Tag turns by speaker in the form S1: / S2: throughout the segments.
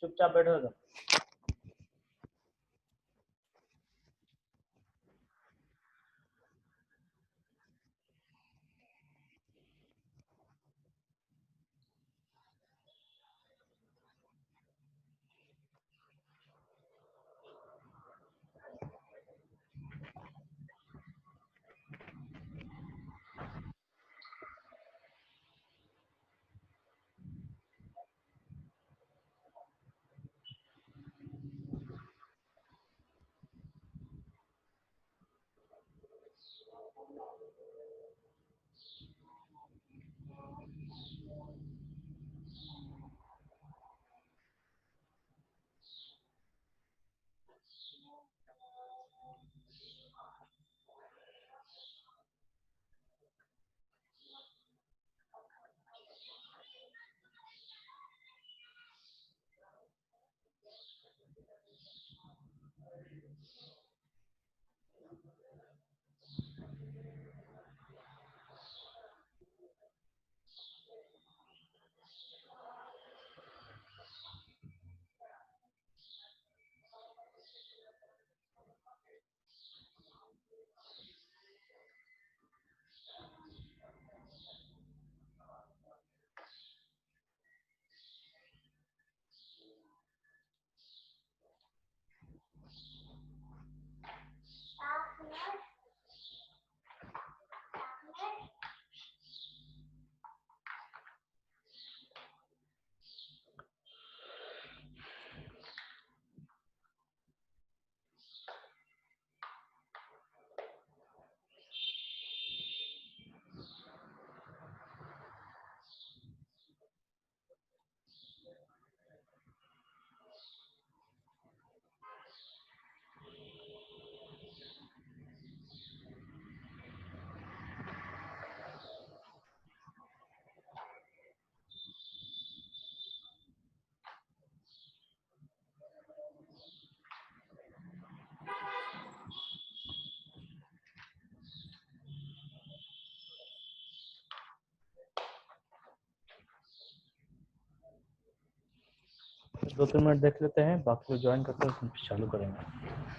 S1: चुपचाप बैठो तो। दो तीन मिनट देख लेते हैं, बाकी लोग ज्वाइन करते हैं, फिर चालू करेंगे।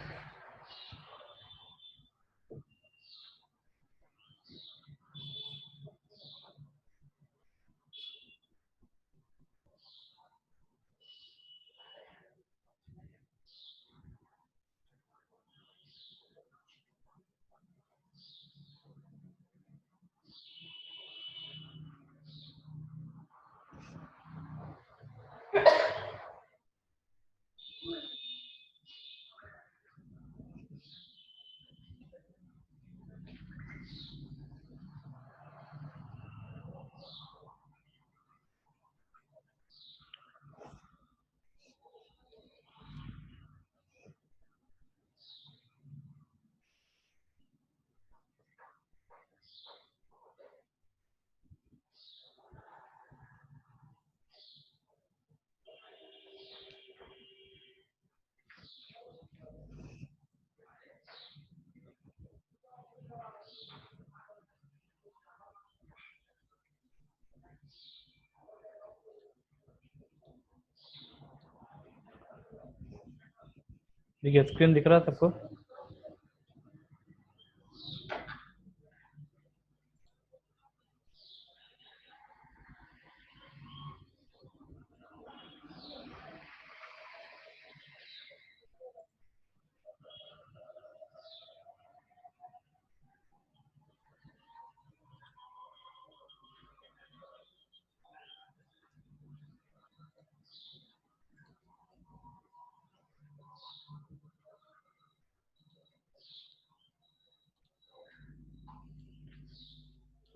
S1: देखिए स्क्रीन दिख रहा है सबको?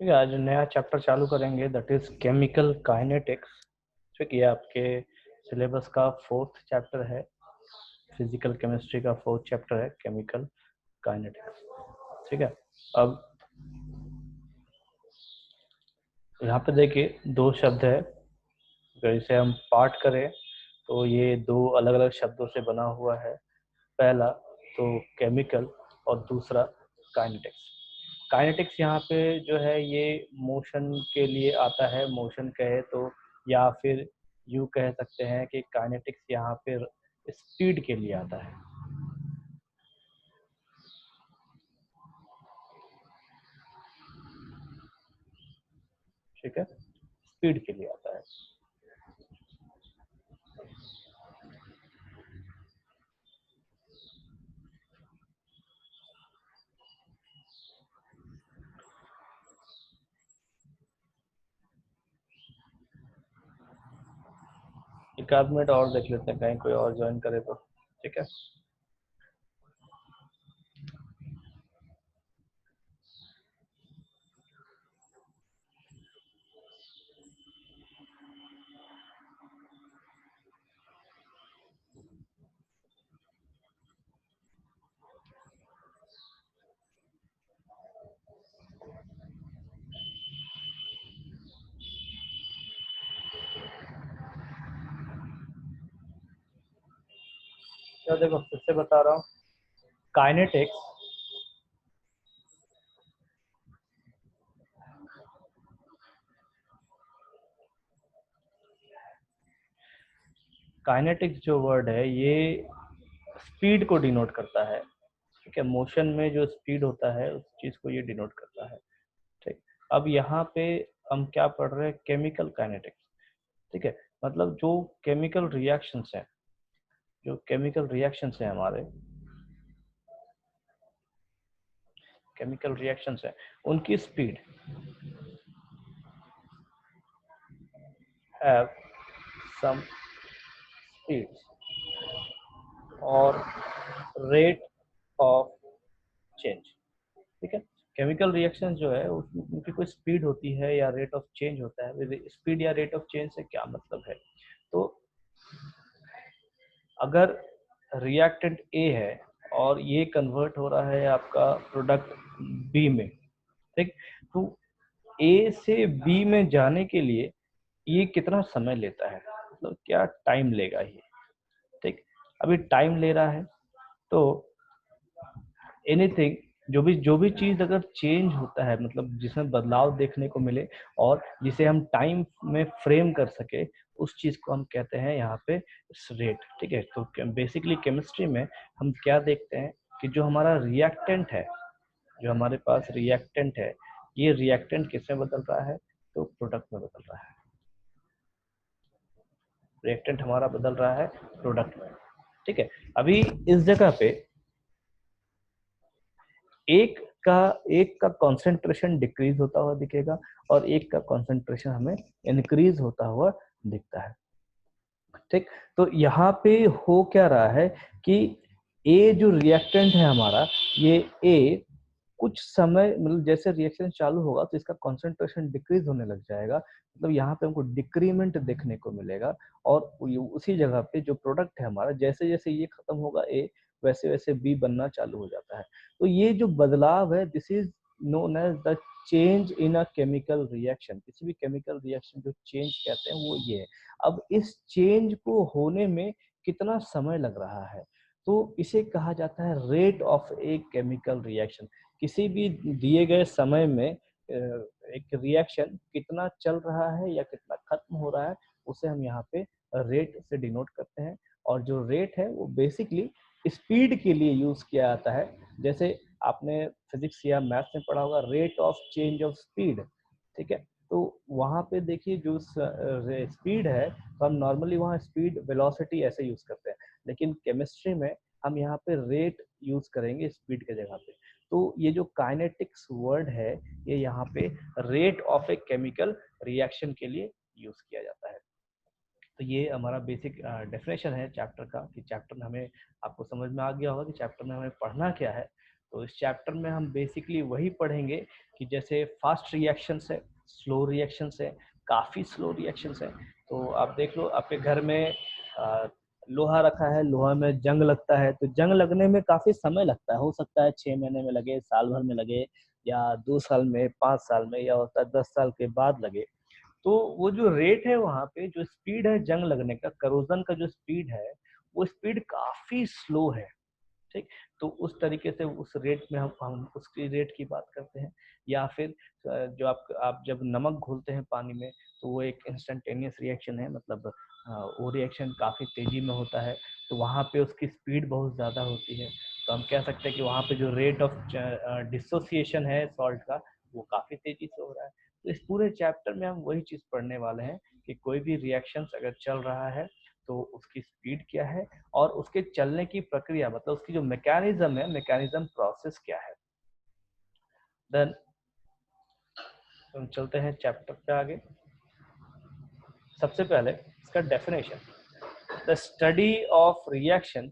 S1: ठीक है, आज नया चैप्टर चालू करेंगे, दैट इज केमिकल काइनेटिक्स। ठीक है, ये आपके सिलेबस का 4th चैप्टर है, फिजिकल केमिस्ट्री का 4th चैप्टर है केमिकल काइनेटिक्स। ठीक है, अब यहाँ पे देखिए दो शब्द है, अगर इसे हम पाठ करें तो ये दो अलग अलग शब्दों से बना हुआ है। पहला तो केमिकल और दूसरा काइनेटिक्स। काइनेटिक्स यहाँ पे जो है ये मोशन के लिए आता है, मोशन कहे तो, या फिर यूँ कह सकते हैं कि काइनेटिक्स यहाँ पे स्पीड के लिए आता है। ठीक है, स्पीड के लिए आता है। एक आध मिनट और देख लेते हैं, कहीं कोई और ज्वाइन करे तो। ठीक है, तो देखो फिर से बता रहा हूँ, काइनेटिक्स काइनेटिक्स जो वर्ड है ये स्पीड को डिनोट करता है। ठीक है, मोशन में जो स्पीड होता है उस चीज को ये डिनोट करता है। ठीक, अब यहाँ पे हम क्या पढ़ रहे हैं, केमिकल काइनेटिक्स। ठीक है, मतलब जो केमिकल रिएक्शंस हैं, जो केमिकल रिएक्शंस हैं हमारे, केमिकल रिएक्शंस हैं उनकी स्पीड हैव सम स्पीड्स और रेट ऑफ चेंज। ठीक है, केमिकल रिएक्शन जो है उनकी कोई स्पीड होती है या रेट ऑफ चेंज होता है। स्पीड या रेट ऑफ चेंज से क्या मतलब है, तो अगर रिएक्टेंट ए है और ये कन्वर्ट हो रहा है आपका प्रोडक्ट बी में, ठीक, तो ए से बी में जाने के लिए ये कितना समय लेता है, मतलब क्या टाइम लेगा ये। ठीक, अभी टाइम ले रहा है तो एनीथिंग, जो भी चीज अगर चेंज होता है, मतलब जिसमें बदलाव देखने को मिले और जिसे हम टाइम में फ्रेम कर सके, उस चीज को हम कहते हैं यहाँ पे रेट। ठीक है, तो बेसिकली केमिस्ट्री में हम क्या देखते हैं कि जो हमारा रिएक्टेंट है, जो हमारे पास रिएक्टेंट है, ये रिएक्टेंट किसमें बदल रहा है, तो प्रोडक्ट में बदल रहा है। रिएक्टेंट हमारा बदल रहा है प्रोडक्ट में। ठीक है, अभी इस जगह पे एक एक का कंसंट्रेशन डिक्रीज होता हुआ दिखेगा और एक का कंसंट्रेशन हमें इंक्रीज होता हुआ दिखता है। ठीक, तो यहाँ पे हो क्या रहा है कि ए जो रिएक्टेंट है हमारा, ये ए कुछ समय, मतलब जैसे रिएक्शन चालू होगा तो इसका कंसंट्रेशन डिक्रीज होने लग जाएगा, मतलब यहाँ पे हमको डिक्रीमेंट देखने को मिलेगा। और उसी जगह पे जो प्रोडक्ट है हमारा, जैसे जैसे ये खत्म होगा ए, वैसे वैसे बी बनना चालू हो जाता है। तो ये जो बदलाव है, this is known as the change in a chemical reaction. किसी भी केमिकल रिएक्शन जो चेंज कहते हैं वो ये है। अब इस चेंज को होने में कितना समय लग रहा है, तो इसे कहा जाता है rate of a chemical reaction. किसी भी दिए गए समय में एक रिएक्शन कितना चल रहा है या कितना खत्म हो रहा है, उसे हम यहाँ पे रेट से डिनोट करते हैं। और जो रेट है वो बेसिकली स्पीड के लिए यूज किया जाता है। जैसे आपने फिजिक्स या मैथ्स में पढ़ा होगा, rate of change of speed. ठीक है, तो वहां पे देखिए जो स्पीड है, तो हम नॉर्मली वहाँ स्पीड वेलोसिटी ऐसे यूज करते हैं, लेकिन केमिस्ट्री में हम यहाँ पे रेट यूज करेंगे स्पीड के जगह पे। तो ये जो काइनेटिक्स वर्ड है, ये यहाँ पे rate of a chemical reaction के लिए यूज किया जाता है। तो ये हमारा बेसिक डेफिनेशन है चैप्टर का, कि चैप्टर में हमें, आपको समझ में आ गया होगा कि चैप्टर में हमें पढ़ना क्या है। तो इस चैप्टर में हम बेसिकली वही पढ़ेंगे कि जैसे फास्ट रिएक्शंस है, स्लो रिएक्शंस है, काफ़ी स्लो रिएक्शंस है। तो आप देख लो, आपके घर में लोहा रखा है, लोहा में जंग लगता है, तो जंग लगने में काफ़ी समय लगता है, हो सकता है 6 महीने में लगे, साल भर में लगे, या 2 साल में, 5 साल में, या होता है 10 साल के बाद लगे। तो वो जो रेट है, वहाँ पे जो स्पीड है जंग लगने का, करोजन का जो स्पीड है, वो स्पीड काफी स्लो है। ठीक, तो उस तरीके से उस रेट में हम उसकी रेट की बात करते हैं। या फिर जो आप जब नमक घोलते हैं पानी में, तो वो एक इंस्टेंटेनियस रिएक्शन है, मतलब वो रिएक्शन काफ़ी तेज़ी में होता है, तो वहाँ पे उसकी स्पीड बहुत ज़्यादा होती है। तो हम कह सकते हैं कि वहाँ पे जो रेट ऑफ डिसोसिएशन है सॉल्ट का, वो काफ़ी तेज़ी से हो रहा है। तो इस पूरे चैप्टर में हम वही चीज़ पढ़ने वाले हैं कि कोई भी रिएक्शंस अगर चल रहा है तो उसकी स्पीड क्या है और उसके चलने की प्रक्रिया, मतलब उसकी जो मैकेनिज्म है, मैकेनिज्म प्रोसेस क्या है। देन हम चलते हैं चैप्टर पे आगे। सबसे पहले इसका definition, the study of reaction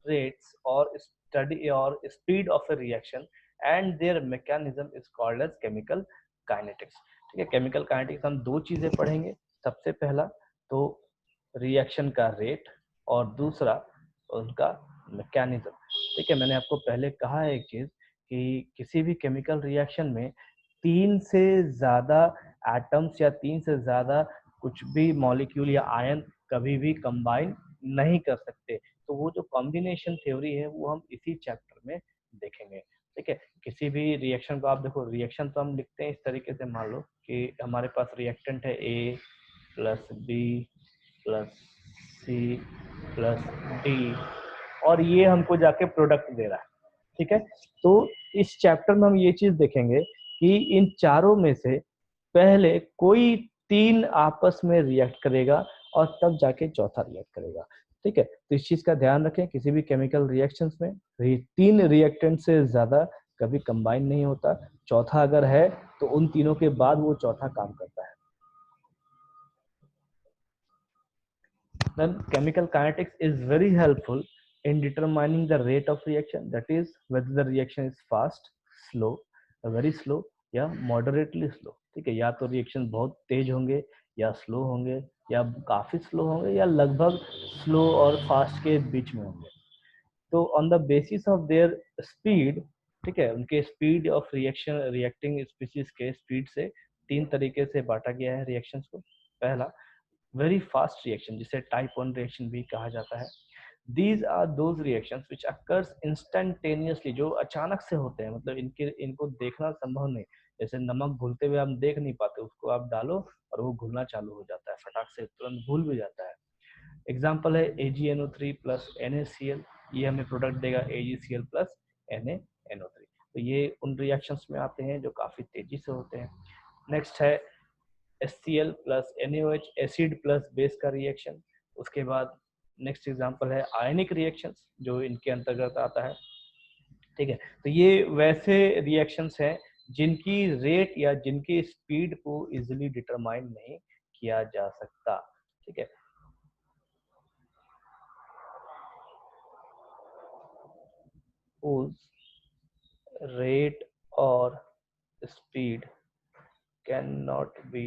S1: rates or study or speed of a reaction and their mechanism is called as chemical kinetics। ठीक है, केमिकल काइनेटिक्स हम दो चीजें पढ़ेंगे। सबसे पहला तो रिएक्शन का रेट और दूसरा उनका मैकेनिज्म। ठीक है, मैंने आपको पहले कहा है एक चीज कि किसी भी केमिकल रिएक्शन में 3 से ज्यादा एटम्स या 3 से ज्यादा कुछ भी मॉलिक्यूल या आयन कभी भी कंबाइन नहीं कर सकते। तो वो जो कॉम्बिनेशन थ्योरी है वो हम इसी चैप्टर में देखेंगे। ठीक है, किसी भी रिएक्शन को आप देखो, रिएक्शन तो हम लिखते हैं इस तरीके से, मान लो कि हमारे पास रिएक्टेंट है A plus B plus C plus D और ये हमको जाके प्रोडक्ट दे रहा है। ठीक है, तो इस चैप्टर में हम ये चीज देखेंगे कि इन चारों में से पहले कोई 3 आपस में रिएक्ट करेगा और तब जाके चौथा रिएक्ट करेगा। ठीक है, तो इस चीज का ध्यान रखें, किसी भी केमिकल रिएक्शंस में 3 रिएक्टेंट से ज्यादा कभी कंबाइन नहीं होता। चौथा अगर है तो उन तीनों के बाद वो चौथा काम करता है। Then chemical kinetics is very helpful in determining the rate of reaction, that is whether the reaction is fast, slow, very slow या moderately slow। ठीक है, या तो रिएक्शन बहुत तेज होंगे या स्लो होंगे या काफी स्लो होंगे या लगभग स्लो और फास्ट के बीच में होंगे। तो on the basis of their speed, ठीक है, उनके speed of reaction, reacting species के स्पीड से 3 तरीके से बांटा गया है रिएक्शंस को। पहला वेरी फास्ट रिएक्शन, जिसे टाइप 1 रिएक्शन भी कहा जाता है। These are those reactions which occurs instantaneously, जो अचानक से होते हैं, मतलब इनको देखना संभव नहीं। जैसे नमक घुलते हुए हम देख नहीं पाते, उसको आप डालो और वो घुलना चालू हो जाता है, फटाक से तुरंत घुल भी जाता है। एग्जाम्पल है AgNO3 प्लस NaCl, ये हमें प्रोडक्ट देगा AgCl प्लस NaNO3। तो ये उन रिएक्शंस में आते हैं जो काफी तेजी से होते हैं। नेक्स्ट है HCl plus NaOH, acid plus base का रिएक्शन। उसके बाद नेक्स्ट एग्जांपल है आयनिक रिएक्शंस, जो इनके अंतर्गत आता है। ठीक है, तो ये वैसे रिएक्शंस हैं जिनकी रेट या जिनकी स्पीड को इजीली डिटरमाइन नहीं किया जा सकता। ठीक है, whose rate or speed cannot be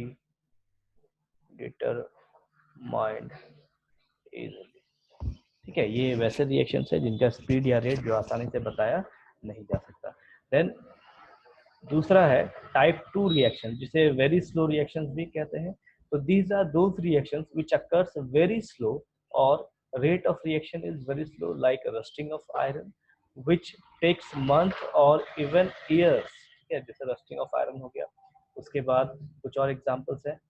S1: determined easily। ठीक है, ये वैसे रिएक्शंस है जिनका स्पीड या रेट जो आसानी से बताया नहीं जा सकता। देन दूसरा है टाइप 2 रिएक्शन, जिसे वेरी स्लो रिएक्शंस भी कहते हैं। तो these are those reactions which occurs very slow और rate of reaction is very slow, like rusting of iron which takes month और इवन ईयर्स। ठीक है, जैसे रस्टिंग ऑफ आयरन हो गया। उसके बाद कुछ और एग्जांपल्स है,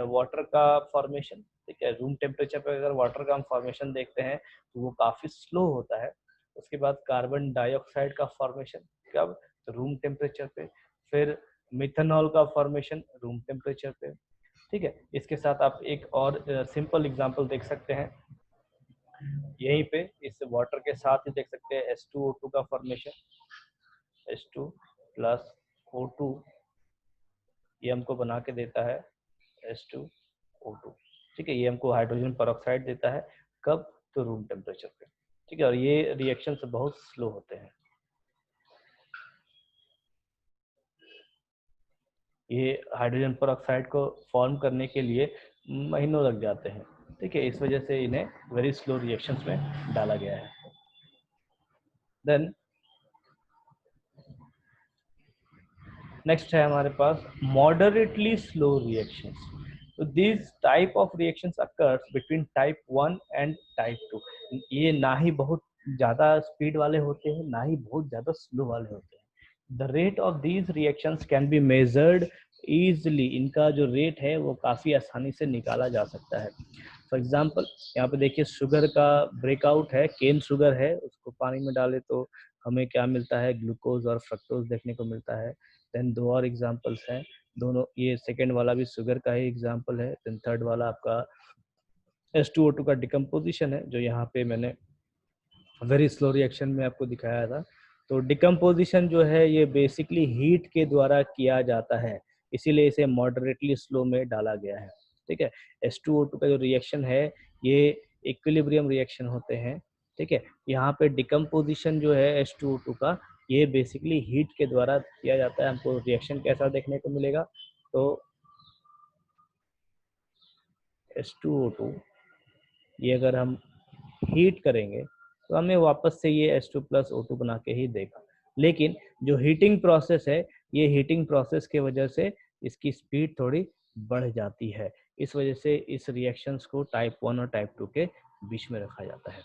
S1: वाटर का फॉर्मेशन। ठीक है, रूम टेम्परेचर पर अगर वाटर का हम फॉर्मेशन देखते हैं तो वो काफी स्लो होता है। उसके बाद कार्बन डाइऑक्साइड का फॉर्मेशन, कब? रूम टेम्परेचर पे। फिर मिथेनॉल का फॉर्मेशन रूम टेम्परेचर पे। ठीक है, इसके साथ आप एक और सिंपल एग्जांपल देख सकते हैं यहीं पे, इस वाटर के साथ ही देख सकते हैं H2O2 का फॉर्मेशन, H2 प्लस O2, ये हमको बना के देता है H2O2। ठीक है, ये हमको हाइड्रोजन पेरोक्साइड देता है, कब? तो रूम टेम्परेचर पे। ठीक है, और ये रिएक्शंस बहुत स्लो होते हैं, ये हाइड्रोजन पेरोक्साइड को फॉर्म करने के लिए महीनों लग जाते हैं। ठीक है, इस वजह से इन्हें वेरी स्लो रिएक्शंस में डाला गया है। देन नेक्स्ट है हमारे पास मॉडरेटली स्लो रिएक्शंस। तो this type of reactions occurs between type 1 and type 2। ये ना ही बहुत ज्यादा स्पीड वाले होते हैं, ना ही बहुत ज्यादा स्लो वाले होते हैं। The rate of these reactions can be measured easily, इनका जो रेट है वो काफी आसानी से निकाला जा सकता है। फॉर एग्जांपल यहाँ पे देखिए शुगर का ब्रेकआउट है, केन शुगर है, उसको पानी में डाले तो हमें क्या मिलता है, ग्लूकोज और फ्रक्टोज देखने को मिलता है। देन दो और एग्जांपल्स हैं, दोनों, ये सेकेंड वाला भी शुगर का ही एग्जांपल है। देन थर्ड वाला आपका H2O2 का डिकम्पोजिशन है, जो यहाँ पे मैंने वेरी स्लो रिएक्शन में आपको दिखाया था। तो डिकम्पोजिशन जो है ये बेसिकली हीट के द्वारा किया जाता है, इसीलिए इसे मॉडरेटली स्लो में डाला गया है। ठीक है, H2O2 का जो रिएक्शन है ये इक्विलिब्रियम रिएक्शन होते हैं। ठीक है, यहाँ पे डिकम्पोजिशन जो है H2O2 का, ये बेसिकली हीट के द्वारा किया जाता है। हमको रिएक्शन कैसा देखने को मिलेगा, तो H2O2 ये अगर हम हीट करेंगे तो हमें वापस से ये H2+O2 बना के ही देगा। लेकिन जो हीटिंग प्रोसेस है, ये हीटिंग प्रोसेस के वजह से इसकी स्पीड थोड़ी बढ़ जाती है। इस वजह से इस रिएक्शंस को टाइप 1 और टाइप 2 के बीच में रखा जाता है।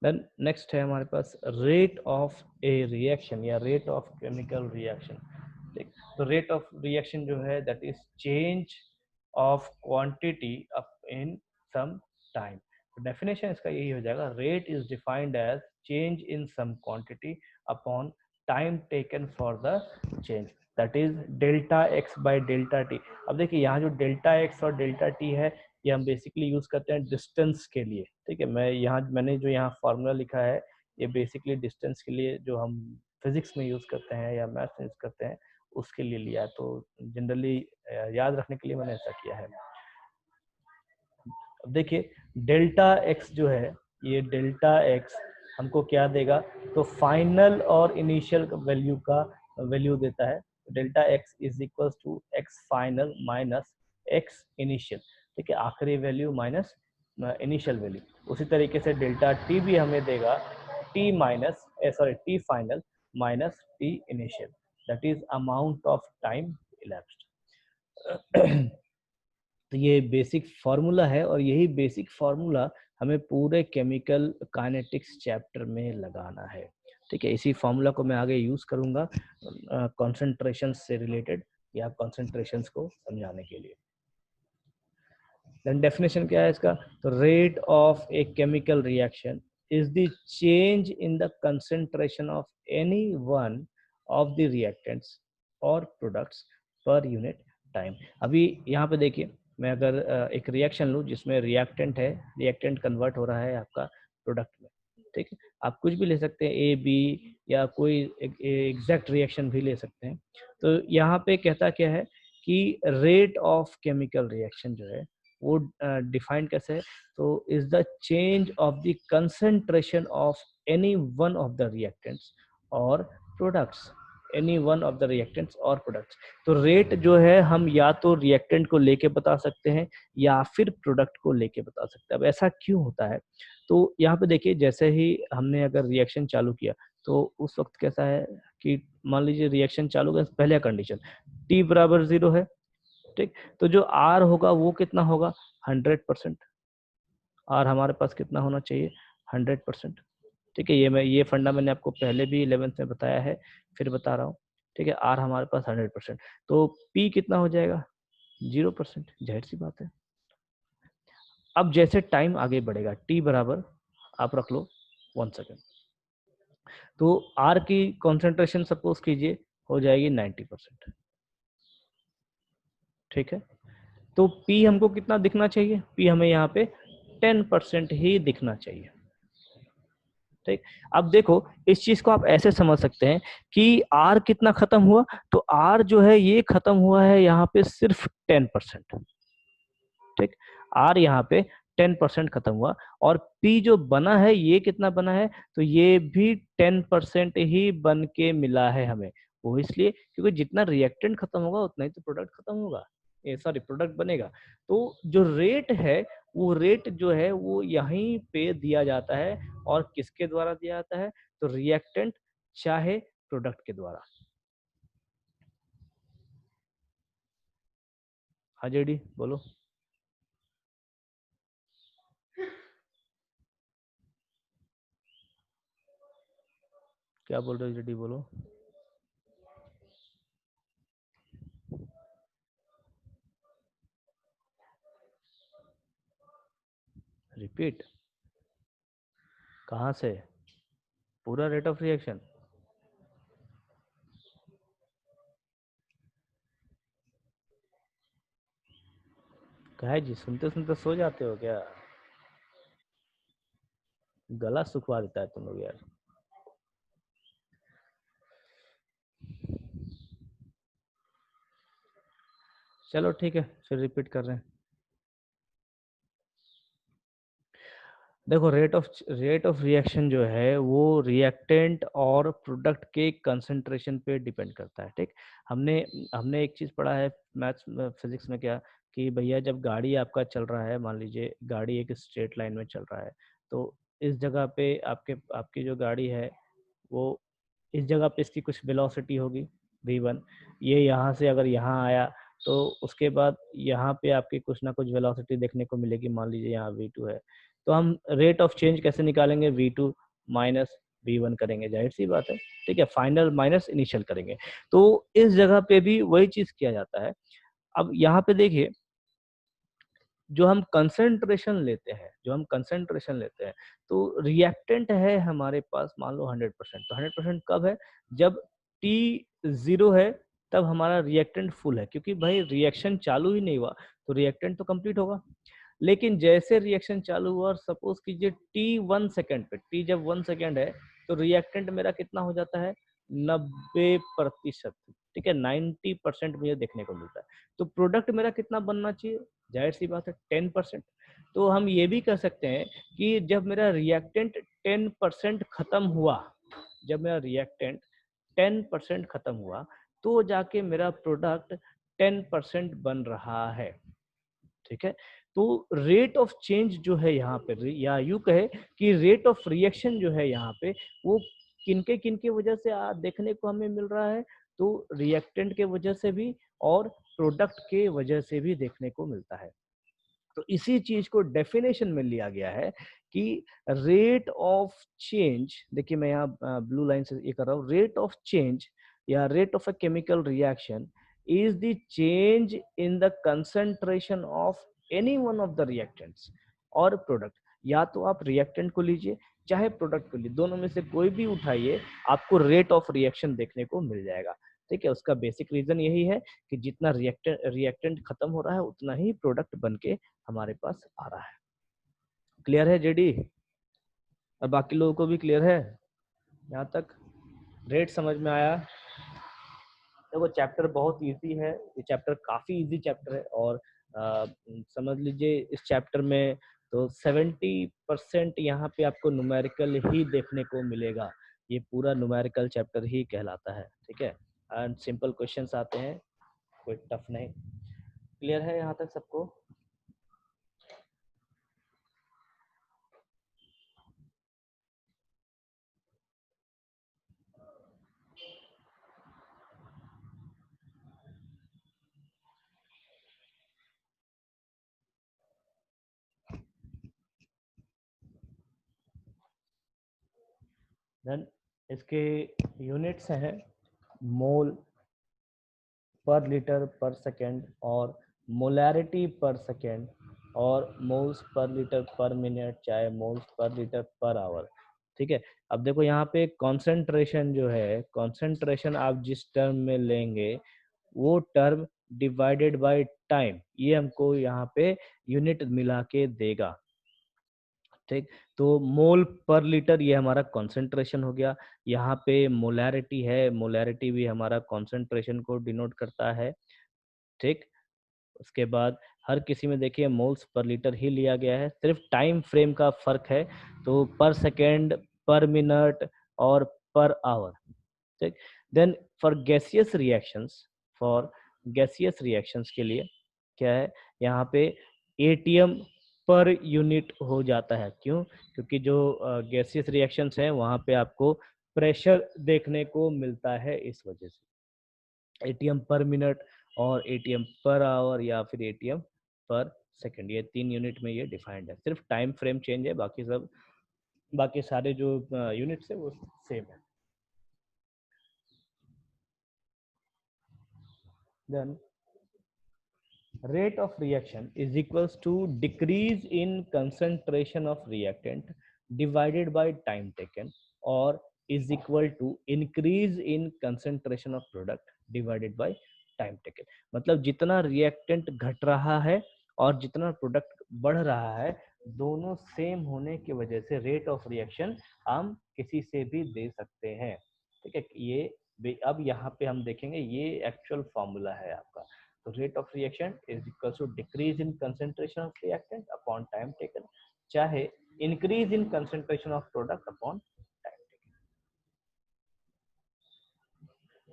S1: देन नेक्स्ट है हमारे पास रेट ऑफ ए रिएक्शन या रेट ऑफ केमिकल रिएक्शन। ठीक, तो रेट ऑफ रिएक्शन जो है that is change of quantity up in some time. Definition इसका यही हो जाएगा, rate is defined as change in some quantity upon time taken for the change, that is delta x by delta t. अब देखिए यहाँ जो delta x और delta t है, ये हम बेसिकली यूज करते हैं डिस्टेंस के लिए। ठीक है, मैंने जो यहाँ फॉर्मूला लिखा है, ये बेसिकली डिस्टेंस के लिए जो हम फिजिक्स में यूज करते हैं या मैथ्स में यूज करते हैं उसके लिए लिया है। तो जनरली याद रखने के लिए मैंने ऐसा किया है। अब देखिए डेल्टा एक्स जो है, ये डेल्टा एक्स हमको क्या देगा, तो फाइनल और इनिशियल वैल्यू का वैल्यू देता है। Delta x is equal to x final minus x initial. ठीक है, आखिरी वैल्यू माइनस इनिशियल वैल्यू। उसी तरीके से डेल्टा टी भी हमें देगा T minus T final minus T initial, that is amount of time elapsed. तो ये बेसिक फार्मूला है और यही बेसिक फार्मूला हमें पूरे केमिकल काइनेटिक्स चैप्टर में लगाना है। ठीक है, इसी फार्मूला को मैं आगे यूज करूंगा कॉन्सेंट्रेशन से रिलेटेड या कॉन्सेंट्रेशंस को समझाने के लिए। देन डेफिनेशन क्या है इसका, तो rate of a chemical reaction is the change in the concentration of any one of the reactants और प्रोडक्ट्स पर यूनिट टाइम। अभी यहाँ पे देखिए, मैं अगर एक रिएक्शन लूँ जिसमें रिएक्टेंट है, रिएक्टेंट कन्वर्ट हो रहा है आपका प्रोडक्ट में। ठीक है, आप कुछ भी ले सकते हैं, ए बी या कोई एग्जैक्ट रिएक्शन भी ले सकते हैं। तो यहाँ पे कहता क्या है कि रेट ऑफ केमिकल रिएक्शन जो है वो डिफाइंड कैसे है, तो is the change of the concentration of any one of the reactants और products, any one of the reactants और प्रोडक्ट्स। तो रेट जो है हम या तो रिएक्टेंट को लेके बता सकते हैं या फिर प्रोडक्ट को लेके बता सकते हैं। अब ऐसा क्यों होता है, तो यहाँ पे देखिए जैसे ही हमने अगर रिएक्शन चालू किया तो उस वक्त कैसा है कि मान लीजिए रिएक्शन चालू का पहले कंडीशन टी बराबर 0 है। ठीक, तो जो आर होगा वो कितना होगा, 100%। आर हमारे पास कितना होना चाहिए, 100%। ठीक है, ये फंडा मैंने आपको पहले भी 11th में बताया है, फिर बता रहा हूँ। ठीक है, आर हमारे पास 100%, तो पी कितना हो जाएगा, 0%। जाहिर सी बात है। अब जैसे टाइम आगे बढ़ेगा, टी बराबर आप रख लो 1 सेकेंड, तो आर की कॉन्सेंट्रेशन सपोज कीजिए हो जाएगी 90%। ठीक है, तो P हमको कितना दिखना चाहिए, P हमें यहाँ पे 10% ही दिखना चाहिए। ठीक, अब देखो इस चीज को आप ऐसे समझ सकते हैं कि R कितना खत्म हुआ, तो R जो है ये खत्म हुआ है यहाँ पे सिर्फ 10%। ठीक, R यहाँ पे 10% खत्म हुआ और P जो बना है ये कितना बना है, तो ये भी 10% ही बन के मिला है हमें। वो इसलिए क्योंकि जितना रिएक्टेंट खत्म होगा उतना ही तो प्रोडक्ट खत्म होगा, सॉरी प्रोडक्ट बनेगा। तो जो रेट है वो रेट जो है वो यहीं पे दिया जाता है, और किसके द्वारा दिया जाता है, तो रिएक्टेंट चाहे प्रोडक्ट के द्वारा। हाँ जेडी बोलो, क्या बोल रहे हो जेडी बोलो। रिपीट कहाँ से? पूरा रेट ऑफ रिएक्शन? क्या है जी, सुनते सुनते सो जाते हो क्या? गला सुखवा देता है तुम लोग यार। चलो ठीक है, फिर रिपीट कर रहे हैं। देखो, रेट ऑफ रिएक्शन जो है वो रिएक्टेंट और प्रोडक्ट के कंसंट्रेशन पे डिपेंड करता है। ठीक, हमने हमने एक चीज़ पढ़ा है मैथ्स फिजिक्स में, क्या कि भैया जब गाड़ी आपका चल रहा है, मान लीजिए गाड़ी एक स्ट्रेट लाइन में चल रहा है, तो इस जगह पे आपकी जो गाड़ी है वो इस जगह पे इसकी कुछ वेलोसिटी होगी v1। ये यहाँ से अगर यहाँ आया तो उसके बाद यहाँ पे आपकी कुछ ना कुछ वेलोसिटी देखने को मिलेगी, मान लीजिए यहाँ v2 है। तो हम रेट ऑफ चेंज कैसे निकालेंगे? v2 माइनस v1 करेंगे, जाहिर सी बात है। ठीक है, फाइनल माइनस इनिशियल करेंगे। तो इस जगह पे भी वही चीज किया जाता है। अब यहाँ पे देखिए, जो हम कंसेंट्रेशन लेते हैं तो रिएक्टेंट है हमारे पास मान लो 100%। तो 100% कब है? जब टी 0 है तब हमारा रिएक्टेंट फुल है, क्योंकि भाई रिएक्शन चालू ही नहीं हुआ तो रिएक्टेंट तो कंप्लीट होगा। लेकिन जैसे रिएक्शन चालू हुआ और सपोज कीजिए टी 1 सेकेंड पे, टी जब 1 सेकेंड है तो रिएक्टेंट मेरा कितना हो जाता है? 90%। ठीक है, 90% मुझे देखने को मिलता है। तो प्रोडक्ट मेरा कितना बनना चाहिए? जाहिर सी बात है 10%। तो हम ये भी कह सकते हैं कि जब मेरा रिएक्टेंट 10% खत्म हुआ, जब मेरा रिएक्टेंट 10% खत्म हुआ तो जाके मेरा प्रोडक्ट 10% बन रहा है। ठीक है, तो रेट ऑफ चेंज जो है यहाँ पे, या यूं कहे कि रेट ऑफ रिएक्शन जो है यहाँ पे, वो किनके किनके वजह से देखने को हमें मिल रहा है? तो रिएक्टेंट के वजह से भी और प्रोडक्ट के वजह से भी देखने को मिलता है। तो इसी चीज को डेफिनेशन में लिया गया है कि रेट ऑफ चेंज, देखिए मैं यहाँ ब्लू लाइन से ये कर रहा हूँ, रेट ऑफ चेंज या rate of a chemical reaction is the change in the concentration of any one of the reactants और प्रोडक्ट। या तो आप रिएक्टेंट को लीजिए चाहे प्रोडक्ट को लीजिए, दोनों में से कोई भी उठाइए, आपको रेट ऑफ रिएक्शन देखने को मिल जाएगा। ठीक है, उसका बेसिक रीजन यही है कि जितना रिएक्टेंट खत्म हो रहा है उतना ही प्रोडक्ट बन के हमारे पास आ रहा है। क्लियर है जेडी? और बाकी लोगों को भी क्लियर है यहाँ तक? रेट समझ में आया? देखो, चैप्टर बहुत इजी है, ये चैप्टर काफी इजी चैप्टर है। और समझ लीजिए इस चैप्टर में तो 70% यहाँ पे आपको न्यूमेरिकल ही देखने को मिलेगा। ये पूरा न्यूमेरिकल चैप्टर ही कहलाता है। ठीक है, एंड सिंपल क्वेश्चंस आते हैं, कोई टफ नहीं। क्लियर है यहाँ तक सबको? देन इसके यूनिट्स हैं मोल पर लीटर पर सेकेंड, और मोलैरिटी पर सेकेंड, और मोल्स पर लीटर पर मिनट, चाहे मोल्स पर लीटर पर आवर। ठीक है, अब देखो यहाँ पे कॉन्सेंट्रेशन जो है, कॉन्सेंट्रेशन आप जिस टर्म में लेंगे वो टर्म डिवाइडेड बाय टाइम, ये हमको यहाँ पे यूनिट मिला के देगा। ठीक, तो मोल पर लीटर ये हमारा कॉन्सेंट्रेशन हो गया। यहाँ पे मोलैरिटी है, मोलैरिटी भी हमारा कॉन्सेंट्रेशन को डिनोट करता है। ठीक, उसके बाद हर किसी में देखिए मोल्स पर लीटर ही लिया गया है, सिर्फ टाइम फ्रेम का फर्क है। तो पर सेकेंड, पर मिनट और पर आवर। ठीक, then for gaseous reactions, for gaseous reactions के लिए क्या है यहाँ पे? एटीएम पर यूनिट हो जाता है। क्यों? क्योंकि जो गैसियस रिएक्शंस हैं वहाँ पे आपको प्रेशर देखने को मिलता है, इस वजह से एटीएम पर मिनट और एटीएम पर आवर या फिर एटीएम पर सेकंड, ये 3 यूनिट में ये डिफाइंड है। सिर्फ टाइम फ्रेम चेंज है, बाकी सारे जो यूनिट्स है वो सेम है। Then rate of reaction is equals to decrease in concentration of reactant divided by time taken, or is equal to increase in concentration of product divided by time taken। मतलब जितना reactant घट रहा है और जितना product बढ़ रहा है, दोनों सेम होने की वजह से रेट ऑफ रिएक्शन हम किसी से भी दे सकते हैं। ठीक है, ये अब यहाँ पे हम देखेंगे, ये एक्चुअल फॉर्मूला है आपका। तो rate of reaction is equal to decrease in concentration of reactant upon time taken, चाहे increase in concentration of product upon time taken.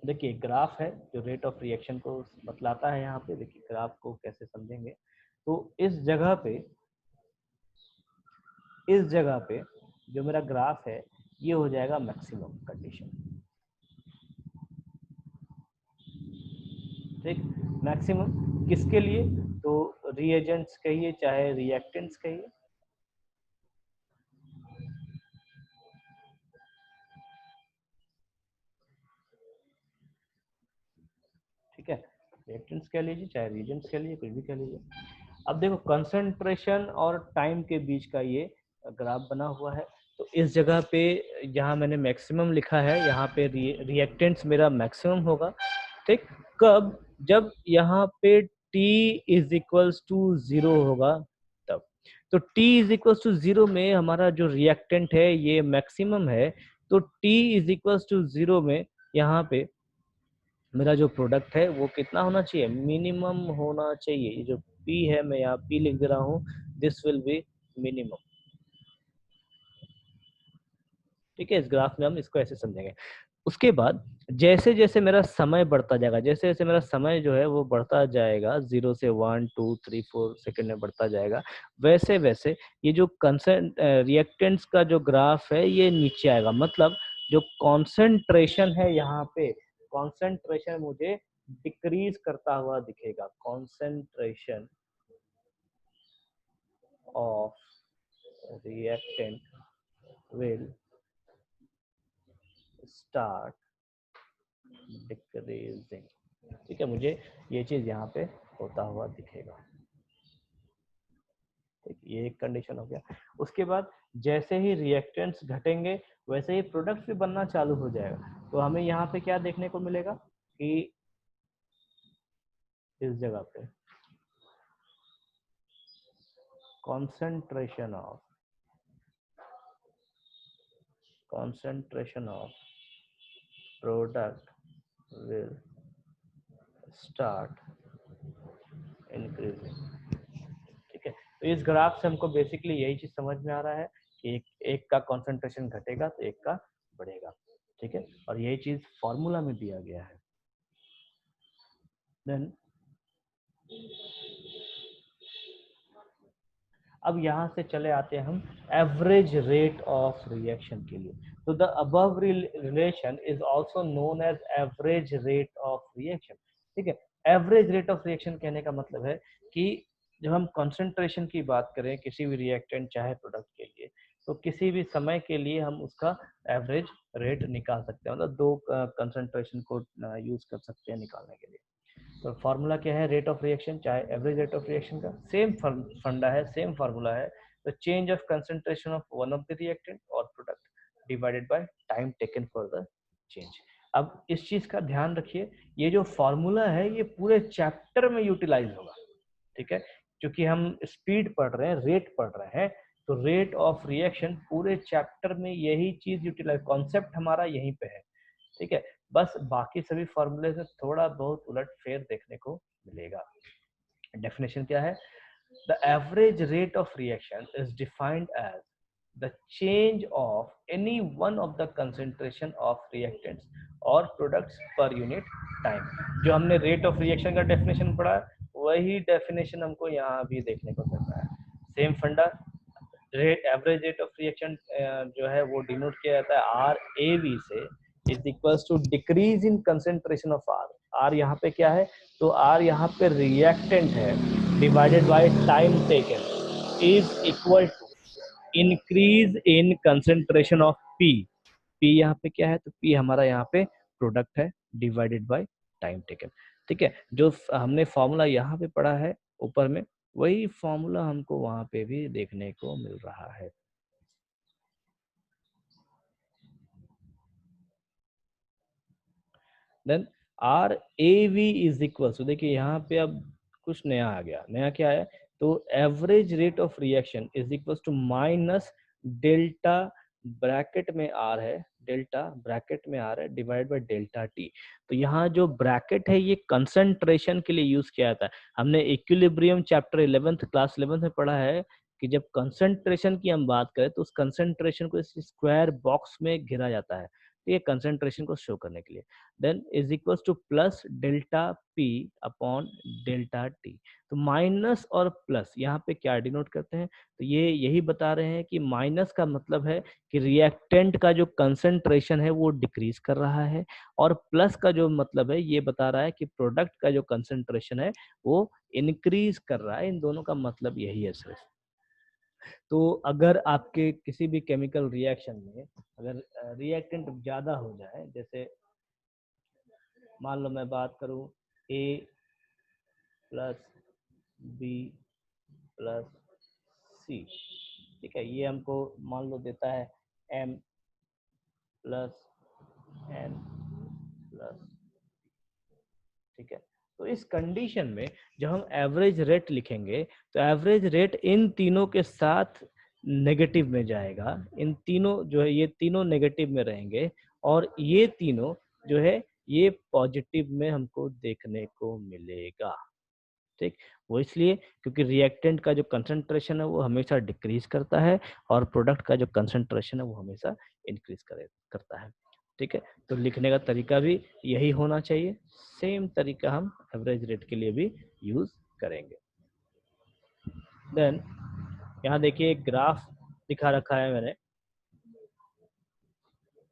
S1: देखिए ग्राफ है जो रेट ऑफ रिएक्शन को बतलाता है। यहाँ पे देखिए ग्राफ को कैसे समझेंगे, तो इस जगह पे जो मेरा ग्राफ है ये हो जाएगा मैक्सिमम कंडीशन। ठीक, मैक्सिमम किसके लिए, तो रिएजेंट्स कहिए चाहे रिएक्टेंट्स कहिए। ठीक है, रिएक्टेंट्स कह लीजिए चाहे रिएजेंट्स कह लीजिए, कुछ भी कह लीजिए। अब देखो कंसंट्रेशन और टाइम के बीच का ये ग्राफ बना हुआ है। तो इस जगह पे जहाँ मैंने मैक्सिमम लिखा है, यहाँ पे रिएक्टेंट्स मेरा मैक्सिमम होगा। ठीक, कब, जब यहाँ पे t इज इक्वल्स टू 0 होगा तब। तो t इज इक्वल्स टू 0 में हमारा जो रिएक्टेंट है ये मैक्सिमम है, तो t इज इक्वल्स टू 0 में यहाँ पे मेरा जो प्रोडक्ट है वो कितना होना चाहिए, मिनिमम होना चाहिए। ये जो P है, मैं यहाँ P लिख दे रहा हूँ, दिस विल बी मिनिमम। ठीक है, इस ग्राफ में हम इसको ऐसे समझेंगे। उसके बाद जैसे जैसे मेरा समय बढ़ता जाएगा, जैसे जैसे मेरा समय जो है वो बढ़ता जाएगा, 0 से 1 2 3 4 सेकंड में बढ़ता जाएगा, वैसे वैसे ये जो कंसंट रिएक्टेंट्स का जो ग्राफ है ये नीचे आएगा। मतलब जो कॉन्सेंट्रेशन है यहाँ पे, कॉन्सेंट्रेशन मुझे डिक्रीज करता हुआ दिखेगा। Concentration of reactant will start decreasing. ठीक है, मुझे ये चीज यहाँ पे होता हुआ दिखेगा। ठीक, ये एक कंडीशन हो गया। उसके बाद जैसे ही रिएक्टेंट्स घटेंगे वैसे ही प्रोडक्ट भी बनना चालू हो जाएगा। तो हमें यहाँ पे क्या देखने को मिलेगा कि इस जगह पे concentration of product will start increasing। ठीक है, तो इस ग्राफ से हमको बेसिकली यही चीज समझ में आ रहा है कि एक का कंसंट्रेशन घटेगा तो एक का बढ़ेगा। ठीक है, और यही चीज फॉर्मूला में दिया गया है। देन अब यहाँ से चले आते हैं हम एवरेज रेट ऑफ रिएक्शन के लिए। तो the above relation is also known as average rate of reaction. ठीक है, एवरेज रेट ऑफ रिएक्शन कहने का मतलब है कि जब हम कंसंट्रेशन की बात करें किसी भी रिएक्टेंट चाहे प्रोडक्ट के लिए, तो किसी भी समय के लिए हम उसका एवरेज रेट निकाल सकते हैं। मतलब दो कंसंट्रेशन को यूज कर सकते हैं निकालने के लिए। तो फार्मूला क्या है रेट ऑफ रिएक्शन चाहे एवरेज रेट ऑफ रिएक्शन का, सेम फंडा है, सेम फार्मूला है। The change of concentration of one of the reactant और product divided by time taken for the change. अब इस चीज का ध्यान रखिए, ये जो फार्मूला है ये पूरे चैप्टर में यूटिलाइज होगा। ठीक है, क्योंकि हम स्पीड पढ़ रहे हैं, रेट पढ़ रहे हैं, तो रेट ऑफ रिएक्शन पूरे चैप्टर में यही चीज यूटिलाइज, कॉन्सेप्ट हमारा यहीं पे है। ठीक है, बस बाकी सभी फॉर्मूले से थोड़ा बहुत उलट फेर देखने को मिलेगा। डेफिनेशन क्या है, the average rate of reaction is defined as the change of any one of the concentration of reactants or products per unit time। जो हमने रेट ऑफ रिएक्शन का डेफिनेशन पढ़ा वही डेफिनेशन हमको यहाँ भी देखने को मिल रहा है। Same funda, rate average rate of reaction जो है वो डिनोट किया जाता है आर ए वी से, is equals to decrease in concentration of R. R यहाँ पे क्या है, तो आर यहाँ पे रिएक्टेंट है, divided by time taken is equal to increase in concentration of P. P यहाँ पे क्या है, तो पी हमारा यहाँ पे प्रोडक्ट है, डिवाइडेड बाय टाइम टेकन। ठीक है, जो हमने फॉर्मूला यहाँ पे पढ़ा है ऊपर में, वही फॉर्मूला हमको वहां पे भी देखने को मिल रहा है। Then R A V is equal to, देखिए यहाँ पे अब कुछ नया आ गया। नया क्या है? तो average rate of reaction is equal to minus delta, bracket में आर है, डेल्टा ब्रैकेट में आर है, डिवाइड बाय डेल्टा टी। तो यहाँ जो ब्रैकेट है ये कंसंट्रेशन के लिए यूज किया जाता है। हमने equilibrium chapter 11th class 11th में पढ़ा है कि जब कंसंट्रेशन की हम बात करें तो उस कंसंट्रेशन को इस स्क्वायर बॉक्स में घिरा जाता है, तो ये कंसंट्रेशन को शो करने के लिए। Then is equal to plus delta P upon delta T. तो माइनस और प्लस यहाँ पे क्या डिनोट करते हैं? तो ये यही बता रहे हैं कि माइनस का मतलब है कि रिएक्टेंट का जो कंसंट्रेशन है वो डिक्रीज कर रहा है, और प्लस का जो मतलब है ये बता रहा है कि प्रोडक्ट का जो कंसंट्रेशन है वो इंक्रीज कर रहा है। इन दोनों का मतलब यही है सिर्फ। तो अगर आपके किसी भी केमिकल रिएक्शन में अगर रिएक्टेंट ज्यादा हो जाए, जैसे मान लो मैं बात करूं ए प्लस बी प्लस सी, ठीक है, ये हमको मान लो देता है एम प्लस एन प्लस, ठीक है। तो इस कंडीशन में जब हम एवरेज रेट लिखेंगे तो एवरेज रेट इन तीनों के साथ नेगेटिव में जाएगा। इन तीनों जो है ये तीनों नेगेटिव में रहेंगे, और ये तीनों जो है ये पॉजिटिव में हमको देखने को मिलेगा। ठीक, वो इसलिए क्योंकि रिएक्टेंट का जो कंसंट्रेशन है वो हमेशा डिक्रीज करता है, और प्रोडक्ट का जो कंसंट्रेशन है वो हमेशा इंक्रीज करता है। ठीक है, तो लिखने का तरीका भी यही होना चाहिए। सेम तरीका हम एवरेज रेट के लिए भी यूज करेंगे। देन यहाँ देखिए एक ग्राफ दिखा रखा है मैंने,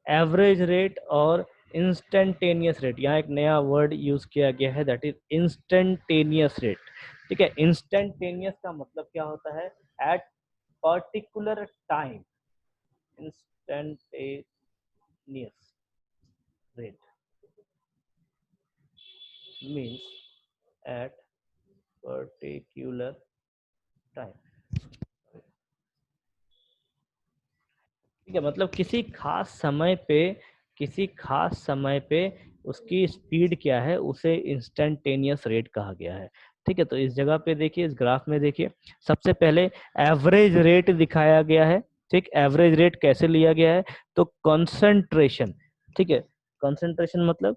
S1: एवरेज रेट और इंस्टेंटेनियस रेट। यहाँ एक नया वर्ड यूज किया गया है, दैट इज इंस्टेंटेनियस रेट। ठीक है, इंस्टेंटेनियस का मतलब क्या होता है? At particular time, instantaneous rate means at particular time. ठीक है, मतलब किसी खास समय पे उसकी स्पीड क्या है, उसे इंस्टेंटेनियस रेट कहा गया है। ठीक है, तो इस जगह पे देखिए, इस ग्राफ में देखिए, सबसे पहले एवरेज रेट दिखाया गया है। ठीक, एवरेज रेट कैसे लिया गया है? तो कंसंट्रेशन, ठीक है, कंसंट्रेशन मतलब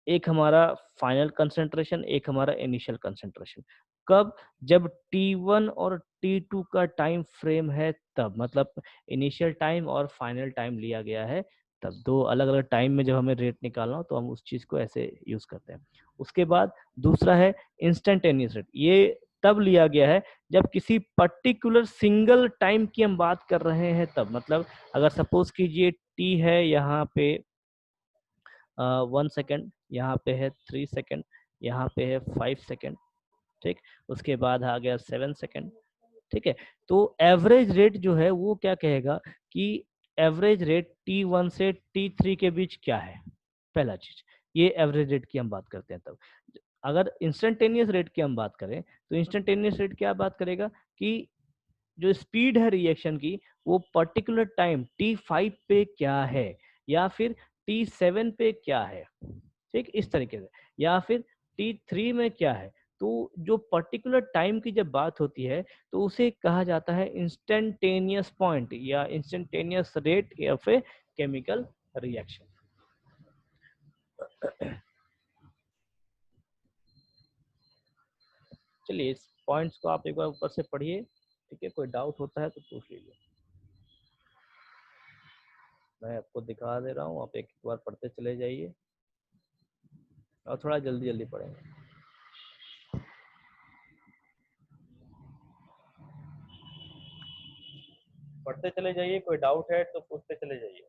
S1: एक हमारा फाइनल कंसंट्रेशन, एक हमारा इनिशियल कंसंट्रेशन। कब? जब T1 और T2 का टाइम फ्रेम है तब, मतलब इनिशियल टाइम और फाइनल टाइम लिया गया है तब। दो अलग अलग टाइम में जब हमें रेट निकालना हो तो हम उस चीज को ऐसे यूज करते हैं। उसके बाद दूसरा है इंस्टेंटेनियस रेट। ये तब लिया गया है जब किसी पर्टिकुलर सिंगल टाइम की हम बात कर रहे हैं तब। मतलब अगर सपोज कीजिए T है यहाँ पे 1 सेकेंड, यहाँ पे है 3 सेकेंड, यहाँ पे है 5 सेकेंड, ठीक, उसके बाद आ गया 7 सेकेंड। ठीक है, तो एवरेज रेट जो है वो क्या कहेगा कि एवरेज रेट T1 से T3 के बीच क्या है, पहला चीज। ये एवरेज रेट की हम बात करते हैं तब। अगर इंस्टेंटेनियस रेट की हम बात करें तो इंस्टेंटेनियस रेट क्या बात करेगा कि जो स्पीड है रिएक्शन की वो पर्टिकुलर टाइम T5 पे क्या है, या फिर T7 पे क्या है, ठीक, इस तरीके से, या फिर T3 में क्या है। तो जो पर्टिकुलर टाइम की जब बात होती है तो उसे कहा जाता है इंस्टेंटेनियस पॉइंट या इंस्टेंटेनियस रेट या फिर केमिकल रिएक्शन। चलिए इस पॉइंट्स को आप एक बार ऊपर से पढ़िए, ठीक है, कोई डाउट होता है तो पूछ लीजिए। मैं आपको दिखा दे रहा हूँ, आप एक बार पढ़ते चले जाइए और थोड़ा जल्दी जल्दी पढ़ेंगे। पढ़ते चले जाइए, कोई डाउट है तो पूछते चले जाइए।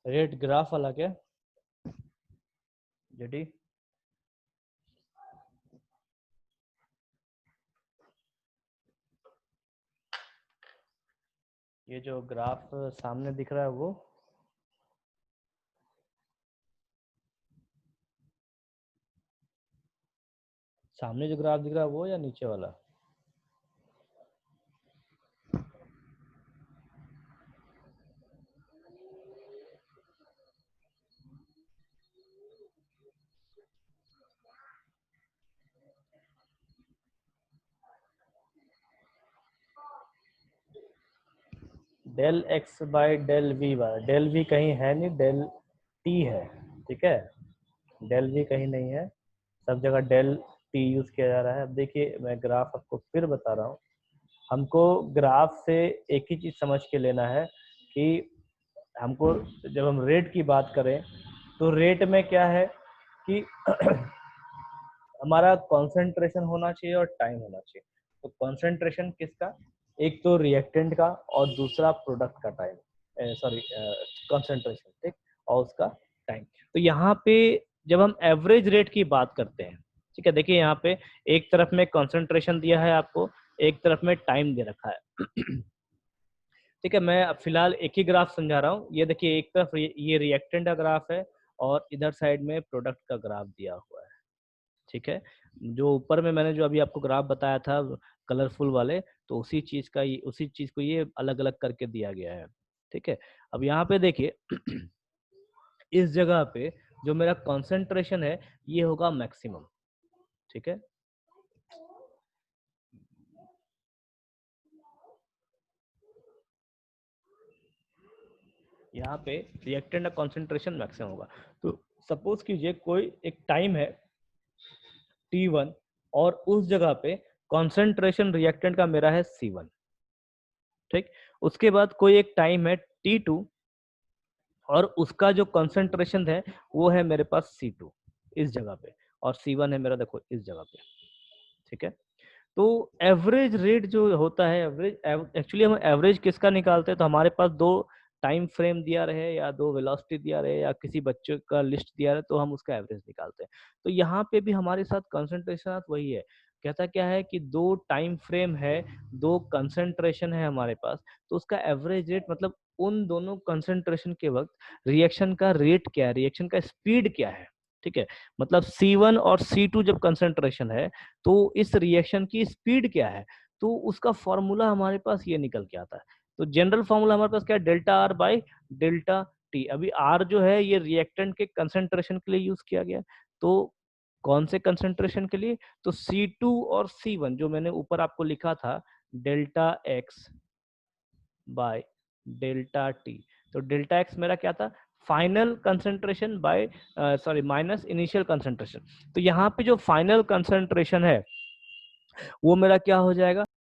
S1: रेट ग्राफ वाला क्या जेडी? ये जो ग्राफ सामने दिख रहा है वो सामने जो ग्राफ दिख रहा है वो या नीचे वाला? Del X by del V वाला, डेल वी कहीं है नहीं, डेल टी है, ठीक है, डेल वी कहीं नहीं है, सब जगह डेल टी यूज किया जा रहा है। अब देखिए मैं ग्राफ आपको फिर बता रहा हूँ, हमको ग्राफ से एक ही चीज समझ के लेना है कि हमको जब हम रेट की बात करें तो रेट में क्या है कि हमारा कंसंट्रेशन होना चाहिए और टाइम होना चाहिए। तो कंसंट्रेशन किसका, एक तो रिएक्टेंट का और दूसरा प्रोडक्ट का टाइम, सॉरी कंसंट्रेशन, ठीक, और उसका टाइम। तो यहाँ पे जब हम एवरेज रेट की बात करते हैं, ठीक है, देखिए यहाँ पे एक तरफ में कंसंट्रेशन दिया है आपको, एक तरफ में टाइम दे रखा है। ठीक है, मैं फिलहाल एक ही ग्राफ समझा रहा हूँ। ये देखिए एक तरफ ये रिएक्टेंट का ग्राफ है और इधर साइड में प्रोडक्ट का ग्राफ दिया हुआ है, ठीक है। जो ऊपर में मैंने जो अभी आपको ग्राफ बताया था कलरफुल वाले, तो उसी चीज को ये अलग अलग करके दिया गया है, ठीक है। अब यहाँ पे देखिए इस जगह पे जो मेरा कंसंट्रेशन है ये होगा मैक्सिमम, ठीक है। यहाँ पे रिएक्टेंट का कंसंट्रेशन मैक्सिमम होगा। तो सपोज कीजिए कोई एक टाइम है T1 और उस जगह पे कंसंट्रेशन रिएक्टेंट का मेरा है C1, ठीक। उसके बाद कोई एक टाइम है T2 और उसका जो कंसंट्रेशन है वो है मेरे पास C2 इस जगह पे, और C1 है मेरा देखो इस जगह पे, ठीक है। तो एवरेज रेट जो होता है, एवरेज एक्चुअली हम एवरेज किसका निकालते हैं, तो हमारे पास दो टाइम फ्रेम दिया रहे या दो वेलोसिटी दिया रहे या किसी बच्चे का लिस्ट दिया रहे तो हम उसका एवरेज निकालते हैं। तो यहाँ पे भी हमारे साथ कंसंट्रेशन वही है, कहता क्या है कि दो टाइम फ्रेम है, दो कंसंट्रेशन है हमारे पास, तो उसका एवरेज रेट मतलब उन दोनों कंसंट्रेशन के वक्त रिएक्शन का रेट क्या है, रिएक्शन का स्पीड क्या है, ठीक है। मतलब C1 और C2 जब कंसंट्रेशन है तो इस रिएक्शन की स्पीड क्या है, तो उसका फॉर्मूला हमारे पास ये निकल के आता है। तो जनरल फॉर्मूला हमारे पास क्या है, delta R by delta T. अभी आर जो है ये रिएक्टेंट के कंसंट्रेशन के लिए यूज किया गया, तो कौन से कंसंट्रेशन के लिए, तो C2 और C1 जो मैंने ऊपर आपको लिखा था delta X by delta T. तो डेल्टा एक्स मेरा क्या था, final concentration by sorry minus initial concentration. तो यहाँ पे जो फाइनल कंसंट्रेशन है वो मेरा क्या हो जाएगा,